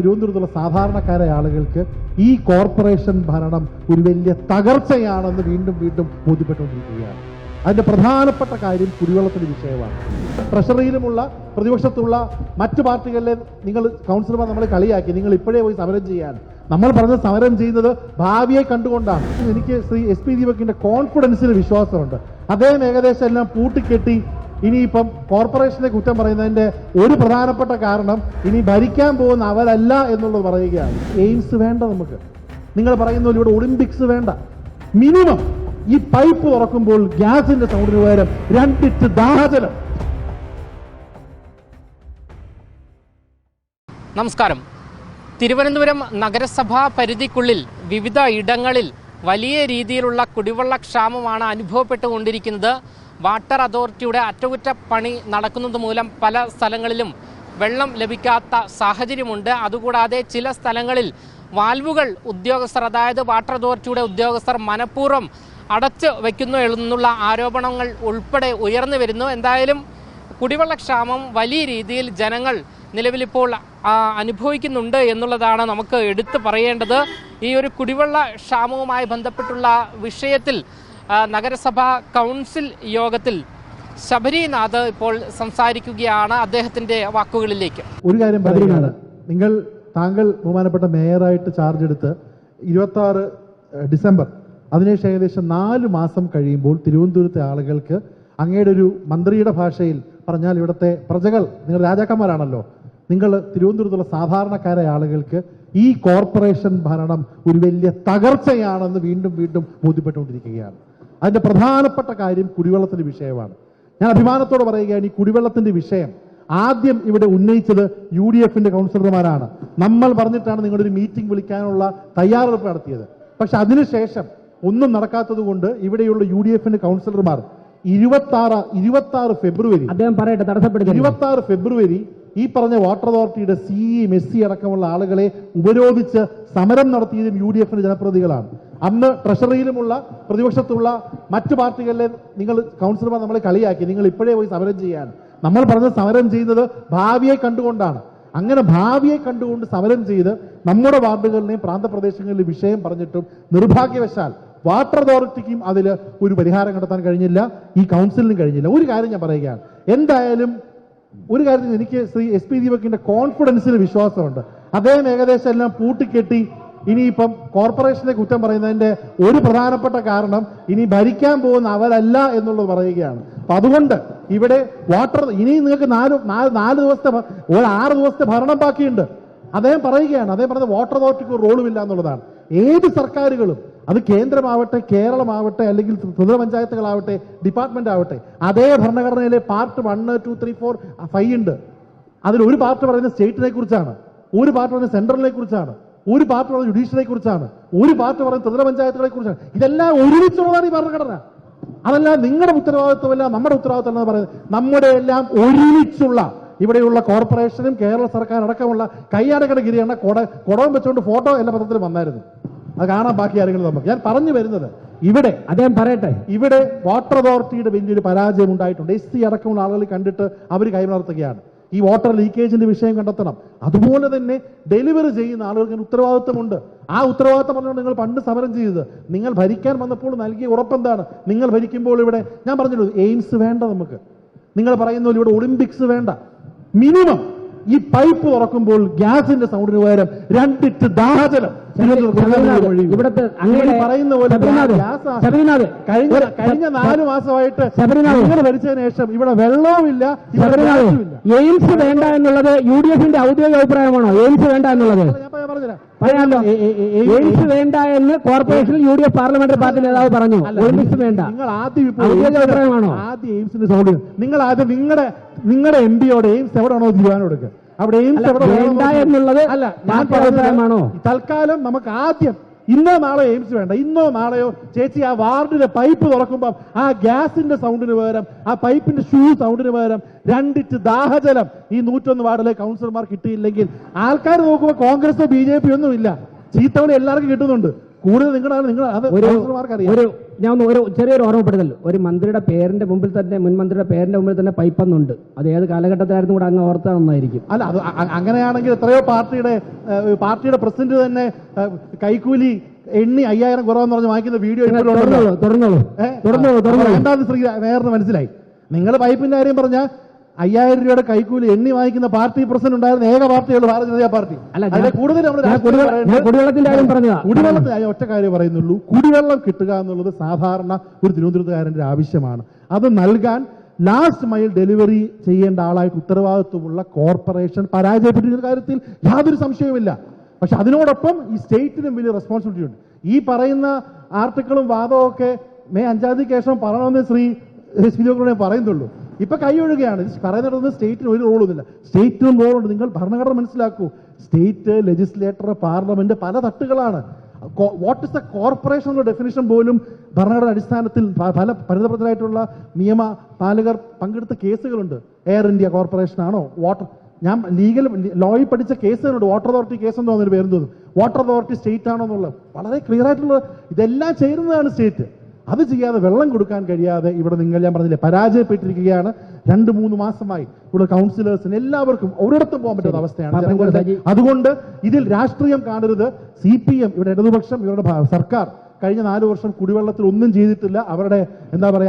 തിരുവനന്തപുരത്തുള്ള സാധാരണക്കാരായ ആളുകൾക്ക് ഈ കോർപ്പറേഷൻ ഭരണം ഒരു വലിയ തകർച്ചയാണെന്ന് വീണ്ടും വീണ്ടും ബോധ്യപ്പെട്ടുകൊണ്ടിരിക്കുകയാണ്. അതിന്റെ പ്രധാനപ്പെട്ട കാര്യം കുടിവെള്ളത്തിന്റെ വിഷയമാണ്. ട്രഷറിയിലുമുള്ള പ്രതിപക്ഷത്തുള്ള മറ്റു പാർട്ടികളിലെ നിങ്ങൾ കൗൺസിലർമാർ നമ്മളെ കളിയാക്കി, നിങ്ങൾ ഇപ്പോഴേ പോയി സമരം ചെയ്യാൻ. നമ്മൾ പറഞ്ഞ സമരം ചെയ്യുന്നത് ഭാവിയെ കണ്ടുകൊണ്ടാണ്. എനിക്ക് ശ്രീ SP ദീപകിന്റെ കോൺഫിഡൻസിൽ വിശ്വാസമുണ്ട്. അദ്ദേഹം ഏകദേശം എല്ലാം പൂട്ടിക്കെട്ടി ഇനിയിപ്പം കോർപ്പറേഷനെ കുറ്റം പറയുന്നതിന്റെ ഒരു പ്രധാനപ്പെട്ട കാരണം ഇനി ഭരിക്കാൻ പോകുന്ന അവരല്ല എന്നുള്ളത് പറയുകയാണ്. എയിംസ് വേണ്ട, നമുക്ക് നിങ്ങൾ പറയുന്ന ഇവിടെ ഒളിമ്പിക്സ് വേണ്ട. മിനിമം ഈ പൈപ്പ് തുറക്കുമ്പോൾ ഗ്യാസിന്റെ സൗണ്ടിന് പകരം 2 ലിറ്റർ ദാഹജലം. നമസ്കാരം. തിരുവനന്തപുരം നഗരസഭാ പരിധിക്കുള്ളിൽ വിവിധ ഇടങ്ങളിൽ വലിയ രീതിയിലുള്ള കുടിവെള്ളക്ഷാമമാണ് അനുഭവപ്പെട്ടുകൊണ്ടിരിക്കുന്നത്. വാട്ടർ അതോറിറ്റിയുടെ അറ്റകുറ്റപ്പണി നടക്കുന്നത് മൂലം പല സ്ഥലങ്ങളിലും വെള്ളം ലഭിക്കാത്ത സാഹചര്യമുണ്ട്. അതുകൂടാതെ ചില സ്ഥലങ്ങളിൽ വാൽവുകൾ ഉദ്യോഗസ്ഥർ, അതായത് വാട്ടർ അതോറിറ്റിയുടെ ഉദ്യോഗസ്ഥർ മനഃപൂർവ്വം അടച്ചു വയ്ക്കുന്നു എന്നുള്ള ആരോപണങ്ങൾ ഉൾപ്പെടെ ഉയർന്നു വരുന്നു. എന്തായാലും കുടിവെള്ളക്ഷാമം വലിയ രീതിയിൽ ജനങ്ങൾ നിലവിലിപ്പോൾ അനുഭവിക്കുന്നുണ്ട് എന്നുള്ളതാണ് നമുക്ക് എടുത്തു പറയേണ്ടത്. ഈ ഒരു കുടിവെള്ള ക്ഷാമവുമായി ബന്ധപ്പെട്ടുള്ള വിഷയത്തിൽ നഗരസഭാ കൗൺസിൽ യോഗത്തിൽ ശബരിനാഥ് ഇപ്പോൾ സംസാരിക്കുകയാണ്. അദ്ദേഹത്തിന്റെ വാക്കുകളിലേക്ക് ഒരു കാര്യം പറയുകയാണ്. താങ്കൾ ബഹുമാനപ്പെട്ട മേയറായിട്ട് ചാർജ് എടുത്ത് 26 ഡിസംബർ, അതിനുശേഷം ഏകദേശം 4 മാസം കഴിയുമ്പോൾ തിരുവനന്തപുരത്തെ ആളുകൾക്ക് അങ്ങയുടെ ഒരു മന്ത്രിയുടെ ഭാഷയിൽ പറഞ്ഞാൽ ഇവിടുത്തെ പ്രജകൾ, നിങ്ങൾ രാജാക്കന്മാരാണല്ലോ, നിങ്ങൾ തിരുവനന്തപുരത്തുള്ള സാധാരണക്കാരായ ആളുകൾക്ക് ഈ കോർപ്പറേഷൻ ഭരണം ഒരു വലിയ തകർച്ചയാണെന്ന് വീണ്ടും വീണ്ടും ബോധ്യപ്പെട്ടുകൊണ്ടിരിക്കുകയാണ്. അതിന്റെ പ്രധാനപ്പെട്ട കാര്യം കുടിവെള്ളത്തിന്റെ വിഷയമാണ്. ഞാൻ അഭിമാനത്തോടെ പറയുകയാണ്, ഈ കുടിവെള്ളത്തിന്റെ വിഷയം ആദ്യം ഇവിടെ ഉന്നയിച്ചത് UDFന്റെ കൗൺസിലർമാരാണ്. നമ്മൾ പറഞ്ഞിട്ടാണ് നിങ്ങളൊരു മീറ്റിംഗ് വിളിക്കാനുള്ള തയ്യാറെടുപ്പ് നടത്തിയത്. പക്ഷെ അതിനുശേഷം ഒന്നും നടക്കാത്തത് കൊണ്ട് ഇവിടെയുള്ള UDFന്റെ കൗൺസിലർമാർ 26 ഫെബ്രുവരി, അദ്ദേഹം പറയട്ടെ, തടസ്സപ്പെടുത്തി 26 ഫെബ്രുവരി ഈ പറഞ്ഞ വാട്ടർ അതോറിറ്റിയുടെ CE, MESSI അടക്കമുള്ള ആളുകളെ ഉപരോധിച്ച് സമരം നടത്തിയതും UDFന്റെ ജനപ്രതിനിധികളാണ്. അന്ന് ട്രഷറിയിലുമുള്ള പ്രതിപക്ഷത്തുള്ള മറ്റു പാർട്ടികളിലെ നിങ്ങൾ കൗൺസിലർമാർ നമ്മളെ കളിയാക്കി, നിങ്ങൾ ഇപ്പോഴേ പോയി സമരം ചെയ്യാൻ. നമ്മൾ പറഞ്ഞ സമരം ചെയ്യുന്നത് ഭാവിയെ കണ്ടുകൊണ്ടാണ്. അങ്ങനെ ഭാവിയെ കണ്ടുകൊണ്ട് സമരം ചെയ്ത് നമ്മുടെ വാർഡുകളിലെയും പ്രാന്തപ്രദേശങ്ങളിലെയും വിഷയം പറഞ്ഞിട്ടും നിർഭാഗ്യവശാൽ വാട്ടർ അതോറിറ്റിക്കും അതിൽ ഒരു പരിഹാരം കണ്ടെത്താൻ കഴിഞ്ഞില്ല, ഈ കൗൺസിലിനും കഴിഞ്ഞില്ല. ഒരു കാര്യം ഞാൻ പറയുകയാണ്, എന്തായാലും ഒരു കാര്യം എനിക്ക് ശ്രീ SP ദീപകിന്റെ കോൺഫിഡൻസിൽ വിശ്വാസമുണ്ട്. അദ്ദേഹം ഏകദേശം എല്ലാം പൂട്ടിക്കെട്ടി ഇനിയിപ്പം കോർപ്പറേഷനെ കുറ്റം പറയുന്നതിന്റെ ഒരു പ്രധാനപ്പെട്ട കാരണം ഇനി ഭരിക്കാൻ പോകുന്ന അവരല്ല എന്നുള്ളത് പറയുകയാണ്. അപ്പൊ അതുകൊണ്ട് ഇവിടെ വാട്ടർ ഇനി നിങ്ങൾക്ക് 4 ദിവസത്തെ 6 ദിവസത്തെ ഭരണം ബാക്കിയുണ്ട്. അദ്ദേഹം പറയുകയാണ്, അദ്ദേഹം പറഞ്ഞത് വാട്ടർ അതോറിറ്റിക്ക് ഒരു റോളുമില്ല എന്നുള്ളതാണ്. ഏത് സർക്കാരുകളും, അത് കേന്ദ്രമാവട്ടെ, കേരളമാവട്ടെ, അല്ലെങ്കിൽ ത്രിതല പഞ്ചായത്തുകളാവട്ടെ, ഡിപ്പാർട്ട്മെന്റ് ആവട്ടെ, അതേ ഭരണഘടനയിലെ പാർട്ട് 1, 2, 3, 4, 5 ഉണ്ട്. അതിൽ ഒരു പാർട്ട് പറയുന്നത് സ്റ്റേറ്റിനെ കുറിച്ചാണ്, ഒരു പാർട്ട് പറയുന്നത് സെൻട്രലിനെ കുറിച്ചാണ്, ഒരു പാർട്ട് പറയുന്നത് ജുഡീഷ്യറിയെ കുറിച്ചാണ്, ഒരു പാർട്ട് പറയുന്നത് ത്രിതല പഞ്ചായത്തുകളെ കുറിച്ചാണ്. ഇതെല്ലാം ഒരുമിച്ചുള്ളതാണ് ഈ ഭരണഘടന. അതെല്ലാം നിങ്ങളുടെ ഉത്തരവാദിത്വമല്ല, നമ്മുടെ ഉത്തരവാദിത്വം എന്ന് പറയുന്നത് നമ്മുടെ എല്ലാം ഒരുമിച്ചുള്ള ഇവിടെയുള്ള കോർപ്പറേഷനും കേരള സർക്കാർ അടക്കമുള്ള കൈയടക്കണ ഗിരിയാണ്. കുടവും വെച്ചുകൊണ്ട് ഫോട്ടോ എല്ലാ പത്രത്തിലും വന്നായിരുന്നു, അത് കാണാൻ ബാക്കി ആരെങ്കിലും നമുക്ക്. ഞാൻ പറഞ്ഞു വരുന്നത്, ഇവിടെ അദ്ദേഹം പറയട്ടെ, ഇവിടെ വാട്ടർ അതോറിറ്റിയുടെ വലിയൊരു പരാജയം ഉണ്ടായിട്ടുണ്ട്. SC അടക്കമുള്ള ആളുകൾ കണ്ടിട്ട് അവർ കൈമലർത്തുകയാണ്. ഈ വാട്ടർ ലീക്കേജിന്റെ വിഷയം കണ്ടെത്തണം. അതുപോലെ തന്നെ ഡെലിവറി ചെയ്യുന്ന ആളുകൾക്ക് ഉത്തരവാദിത്വമുണ്ട്. ആ ഉത്തരവാദിത്വം പറഞ്ഞുകൊണ്ട് നിങ്ങൾ പണ്ട് സമരം ചെയ്തത്, നിങ്ങൾ ഭരിക്കാൻ വന്നപ്പോൾ നൽകിയ ഉറപ്പെന്താണ്? നിങ്ങൾ ഭരിക്കുമ്പോൾ ഇവിടെ ഞാൻ പറഞ്ഞല്ലോ, എയിംസ് വേണ്ട, നമുക്ക് നിങ്ങൾ പറയുന്ന ഇവിടെ ഒളിമ്പിക്സ് വേണ്ട. മിനിമം ഈ പൈപ്പ് തുറക്കുമ്പോൾ ഗ്യാസിന്റെ സൗണ്ടിന് പകരം 2 ലിറ്റർ ദാഹജലം. ഇവിടുത്തെ പറയുന്ന പോലെ കഴിഞ്ഞ 4 മാസമായിട്ട് നിങ്ങൾ ഭരിച്ചതിന് ശേഷം ഇവിടെ വെള്ളവുമില്ല. എയിംസ് വേണ്ട എന്നുള്ളത് UDFന്റെ ഔദ്യോഗിക അഭിപ്രായമാണോ? എയിംസ് വേണ്ട എന്നുള്ളത് പറയാമല്ലോ. എയിംസ് വേണ്ട എന്ന് കോർപ്പറേഷനിൽ UDF പാർലമെന്ററി പാർട്ടി നേതാവ് പറഞ്ഞു. ഒളിമ്പിക്സ് വേണ്ട. നിങ്ങൾ ആദ്യം ആദ്യം എയിംസിന്റെ സൗണ്ട്, നിങ്ങൾ ആദ്യം നിങ്ങളുടെ MPയോട് എയിംസ് എവിടെയാണോ തീരുമാനം എടുക്കുക, അവിടെ എയിംസ് എവിടെ വേണ്ട എന്നുള്ളത് അല്ല ഞാൻ പറയുന്നതാണോ. തൽക്കാലം നമുക്ക് ആദ്യം ഇന്നോ നാളെയോ എയിംസ് വേണ്ട. ഇന്നോ നാളെയോ ചേച്ചി ആ വാർഡിലെ പൈപ്പ് തുറക്കുമ്പോൾ ആ ഗ്യാസിന്റെ സൗണ്ടിന് പകരം, ആ പൈപ്പിന്റെ സൗണ്ടിന് പകരം 2 ലിറ്റർ ദാഹജലം ഈ 101 വാർഡിലെ കൗൺസിലർമാർ കിട്ടിയില്ലെങ്കിൽ ആൾക്കാർ നോക്കുമ്പോൾ കോൺഗ്രസോ BJP ഒന്നും ഇല്ല, ചീത്തവളി എല്ലാവർക്കും കിട്ടുന്നുണ്ട്. കൂടുതൽ നിങ്ങളാണ് അത് കൗൺസിലർമാർക്ക് അറിയാം. ഞാൻ ഒരു ചെറിയൊരു ഓർമ്മപ്പെടുത്തൽ, ഒരു മന്ത്രിയുടെ പേരിന്റെ മുമ്പിൽ തന്നെ, മുൻ മന്ത്രിയുടെ പേരിന്റെ മുമ്പിൽ തന്നെ പൈപ്പെന്നുണ്ട്. അത് ഏത് കാലഘട്ടത്തിലായിരുന്നു കൂടെ അങ്ങ് ഓർത്താൽ നന്നായിരിക്കും. അല്ല, അത് അങ്ങനെയാണെങ്കിൽ എത്രയോ പാർട്ടിയുടെ പ്രസിഡന്റ് തന്നെ കൈക്കൂലി എണ്ണി 5000 കുറവെന്ന് പറഞ്ഞ് വാങ്ങിക്കുന്ന വീഡിയോ എന്താണെന്ന് ശ്രീ മേയറിന് മനസ്സിലായി. നിങ്ങൾ പൈപ്പിന്റെ കാര്യം പറഞ്ഞാൽ 5000 രൂപയുടെ കൈക്കൂലി എണ്ണി വാങ്ങിക്കുന്ന പാർട്ടി പ്രസിഡന്റ് ഉണ്ടായിരുന്ന ഏക പാർട്ടിയുള്ള ഭാരതീയ ജനതാ പാർട്ടി. കൂടുതൽ കുടിവെള്ളത്തിന് ഒറ്റ കാര്യം പറയുന്നുള്ളൂ, കുടിവെള്ളം കിട്ടുക എന്നുള്ളത് സാധാരണ ഒരു തിരുവനന്തപുരത്തുകാരന്റെ ആവശ്യമാണ്. അത് നൽകാൻ ലാസ്റ്റ് മൈൽ ഡെലിവറി ചെയ്യേണ്ട ആളായിട്ട് ഉത്തരവാദിത്വമുള്ള കോർപ്പറേഷൻ പരാജയപ്പെട്ടിരിക്കുന്ന കാര്യത്തിൽ യാതൊരു സംശയവുമില്ല. പക്ഷെ അതിനോടൊപ്പം ഈ സ്റ്റേറ്റിനും വലിയ റെസ്പോൺസിബിലിറ്റി ഉണ്ട്. ഈ പറയുന്ന ആർട്ടിക്കിളും വാദവും ഒക്കെ മെയ് 5-ാം തീയതിക്ക് ശേഷം പറയണമെന്ന് ശ്രീ സ്പീക്കറോട് പറയുന്നുള്ളൂ. ഇപ്പൊ കൈയൊഴുകയാണ്. പറയുന്നത് സ്റ്റേറ്റിന് ഒരു റോളൊന്നുമില്ല. സ്റ്റേറ്റിനും റോളുണ്ട്. നിങ്ങൾ ഭരണഘടന മനസ്സിലാക്കൂ. സ്റ്റേറ്റ്, ലെജിസ്ലേറ്റർ, പാർലമെന്റ് പല തട്ടുകളാണ്. വാട്ട് ഇസ് ദ കോർപ്പറേഷൻ എന്ന ഡെഫിനിഷൻ പോലും ഭരണഘടന അടിസ്ഥാനത്തിൽ പല പരിതപ്രജരായിട്ടുള്ള നിയമപാലകർ പങ്കെടുത്ത കേസുകളുണ്ട്. എയർ ഇന്ത്യ കോർപ്പറേഷൻ ആണോ, വാട്ടർ, ഞാൻ ലോയിൽ പഠിച്ച കേസുകളുണ്ട്. വാട്ടർ അതോറിറ്റി കേസ് എന്ന് തോന്നുന്നൊരു പേരും തോന്നും. വാട്ടർ അതോറിറ്റി സ്റ്റേറ്റ് ആണോ എന്നുള്ളത് വളരെ ക്ലിയർ ആയിട്ടുള്ള, ഇതെല്ലാം ചേരുന്നതാണ് സ്റ്റേറ്റ്. അത് ചെയ്യാതെ വെള്ളം കൊടുക്കാൻ കഴിയാതെ ഇവിടെ ഞാൻ പറഞ്ഞില്ലേ പരാജയപ്പെട്ടിരിക്കുകയാണ്. 2-3 മാസമായി ഇവിടെ കൗൺസിലേഴ്സിന് എല്ലാവർക്കും ഒരിടത്തും പോകാൻ പറ്റുന്ന അവസ്ഥയാണ്. അതുകൊണ്ട് ഇതിൽ രാഷ്ട്രീയം കാണരുത്. CPM, ഇവിടെ ഇടതുപക്ഷം, ഇവരുടെ സർക്കാർ കഴിഞ്ഞ 4 വർഷം കുടിവെള്ളത്തിൽ ഒന്നും ചെയ്തിട്ടില്ല. അവരുടെ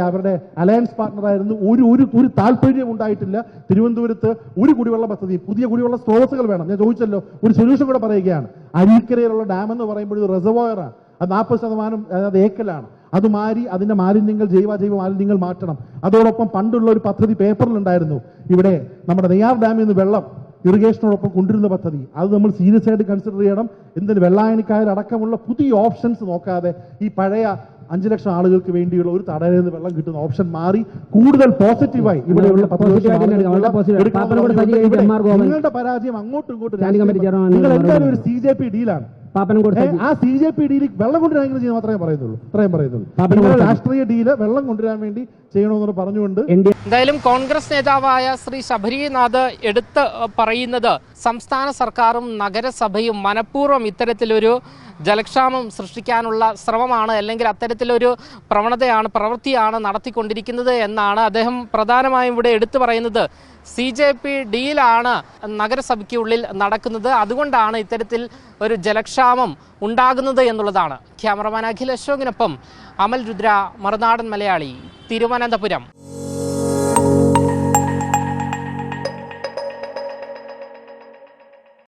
അവരുടെ അലയൻസ് പാർട്ണറായിരുന്നു. ഒരു താല്പര്യം ഉണ്ടായിട്ടില്ല. തിരുവനന്തപുരത്ത് ഒരു കുടിവെള്ള പദ്ധതി, പുതിയ കുടിവെള്ള സ്രോതസ്സുകൾ വേണം. ഞാൻ ചോദിച്ചല്ലോ, ഒരു സൊല്യൂഷൻ കൂടെ പറയുകയാണ്. അരുവിക്കരയിലുള്ള ഡാം എന്ന് പറയുമ്പോൾ റിസർവോയറാണ്. അത് 40% ഏക്കലാണ്. അത് മാറി അതിന്റെ മാലിന്യങ്ങൾ ജൈവ മാലിന്യങ്ങൾ മാറ്റണം. അതോടൊപ്പം പണ്ടുള്ള ഒരു പദ്ധതി പേപ്പറിലുണ്ടായിരുന്നു, ഇവിടെ നമ്മുടെ നെയ്യാർ ഡാമിൽ നിന്ന് വെള്ളം ഇറിഗേഷനോടൊപ്പം കൊണ്ടുവരുന്ന പദ്ധതി. അത് നമ്മൾ സീരിയസ് ആയിട്ട് കൺസിഡർ ചെയ്യണം. എന്തിന് വെള്ളായണിക്കാരടക്കമുള്ള പുതിയ ഓപ്ഷൻസ് നോക്കാതെ ഈ പഴയ 5 ലക്ഷം ആളുകൾക്ക് വേണ്ടിയുള്ള ഒരു തടയിൽ നിന്ന് വെള്ളം കിട്ടുന്ന ഓപ്ഷൻ മാറി കൂടുതൽ പോസിറ്റീവായി ഇവിടെയുള്ള നിങ്ങളുടെ പരാജയം അങ്ങോട്ടും ഇങ്ങോട്ടും നിങ്ങൾ എല്ലാവരും ഒരു CJP ഡീലാണ്. ആ CJP ഡീലിൽ വെള്ളം കൊണ്ടുവരാൻ ചെയ്യുന്ന മാത്രമേ പറയുന്നുള്ളൂ. ഇത്രയും പറയുന്നുള്ളൂ. രാഷ്ട്രീയ ഡീല് വെള്ളം കൊണ്ടുവരാൻ വേണ്ടി ചെയ്യണമെന്ന് പറഞ്ഞുകൊണ്ട് എന്തായാലും കോൺഗ്രസ് നേതാവായ ശ്രീ ശബരിനാഥ് എടുത്ത് പറയുന്നത് സംസ്ഥാന സർക്കാരും നഗരസഭയും മനഃപൂർവ്വം ഇത്തരത്തിലൊരു ജലക്ഷാമം സൃഷ്ടിക്കാനുള്ള ശ്രമമാണ്, അല്ലെങ്കിൽ അത്തരത്തിലൊരു പ്രവൃത്തിയാണ് നടത്തിക്കൊണ്ടിരിക്കുന്നത് എന്നാണ്. അദ്ദേഹം പ്രധാനമായും ഇവിടെ എടുത്തു പറയുന്നത് CJP ഡീലാണ് നഗരസഭയ്ക്കുള്ളിൽ നടക്കുന്നത്, അതുകൊണ്ടാണ് ഇത്തരത്തിൽ ഒരു ജലക്ഷാമം ഉണ്ടാകുന്നത് എന്നുള്ളതാണ്. ക്യാമറമാൻ അഖിൽ അശോകിനൊപ്പം അമൽ രുദ്ര, മറുനാടൻ മലയാളി, തിരുവനന്തപുരം.